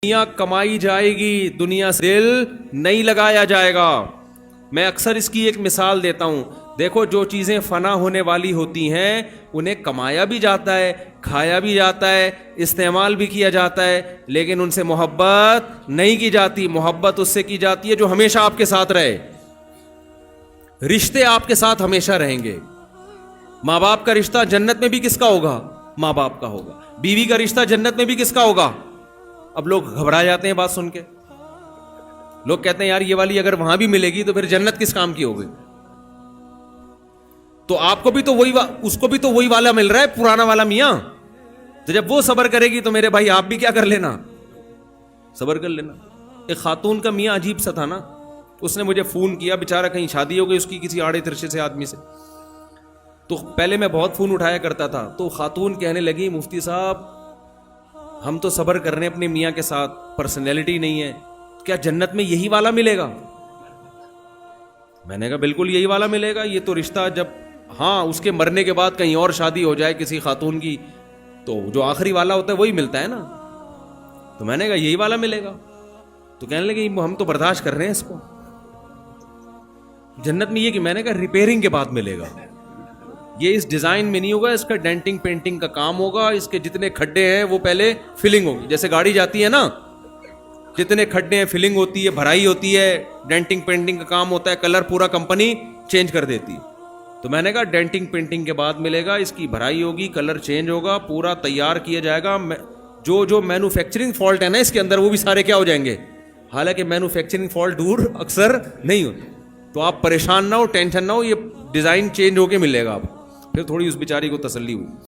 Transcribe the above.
دنیا کمائی جائے گی، دنیا سے دل نہیں لگایا جائے گا۔ میں اکثر اس کی ایک مثال دیتا ہوں، دیکھو جو چیزیں فنا ہونے والی ہوتی ہیں انہیں کمایا بھی جاتا ہے، کھایا بھی جاتا ہے، استعمال بھی کیا جاتا ہے، لیکن ان سے محبت نہیں کی جاتی۔ محبت اس سے کی جاتی ہے جو ہمیشہ آپ کے ساتھ رہے، رشتے آپ کے ساتھ ہمیشہ رہیں گے۔ ماں باپ کا رشتہ جنت میں بھی کس کا ہوگا؟ ماں باپ کا ہوگا۔ بیوی کا رشتہ جنت میں بھی کس کا ہوگا؟ اب لوگ گھبرا جاتے ہیں بات سن کے، لوگ کہتے ہیں یار یہ والی اگر وہاں بھی ملے گی تو پھر جنت کس کام کی ہوگی؟ تو آپ کو بھی تو وہی اس کو بھی تو وہی والا مل رہا ہے، پرانا والا میاں۔ تو جب وہ صبر کرے گی تو میرے بھائی آپ بھی کیا کر لینا، صبر کر لینا۔ ایک خاتون کا میاں عجیب سا تھا نا، اس نے مجھے فون کیا، بیچارہ کہیں شادی ہو گئی اس کی کسی آڑے ترشے سے آدمی سے۔ تو پہلے میں بہت فون اٹھایا کرتا تھا، تو خاتون کہنے لگی مفتی صاحب ہم تو صبر کر رہے ہیں اپنے میاں کے ساتھ، پرسنالٹی نہیں ہے، کیا جنت میں یہی والا ملے گا؟ میں نے کہا بالکل یہی والا ملے گا، یہ تو رشتہ جب ہاں اس کے مرنے کے بعد کہیں اور شادی ہو جائے کسی خاتون کی تو جو آخری والا ہوتا ہے وہی ملتا ہے نا۔ تو میں نے کہا یہی والا ملے گا۔ تو کہنے لگے ہم تو برداشت کر رہے ہیں اس کو، جنت میں یہ کہ میں نے کہا ریپیئرنگ کے بعد ملے گا، یہ اس ڈیزائن میں نہیں ہوگا، اس کا ڈینٹنگ پینٹنگ کا کام ہوگا، اس کے جتنے کھڈے ہیں وہ پہلے فلنگ ہوگی، جیسے گاڑی جاتی ہے نا، جتنے کھڈے ہیں فلنگ ہوتی ہے، بھرائی ہوتی ہے، ڈینٹنگ پینٹنگ کا کام ہوتا ہے، کلر پورا کمپنی چینج کر دیتی ہے۔ تو میں نے کہا ڈینٹنگ پینٹنگ کے بعد ملے گا، اس کی بھرائی ہوگی، کلر چینج ہوگا، پورا تیار کیا جائے گا، جو مینوفیکچرنگ فالٹ ہے نا اس کے اندر وہ بھی سارے کیا ہو جائیں گے، حالانکہ مینوفیکچرنگ فالٹ دور اکثر نہیں ہوتے۔ تو آپ پریشان نہ ہو، ٹینشن نہ ہو، یہ ڈیزائن چینج ہو کے ملے گا آپ۔ پھر تھوڑی اس بیچاری کو تسلی ہوئی۔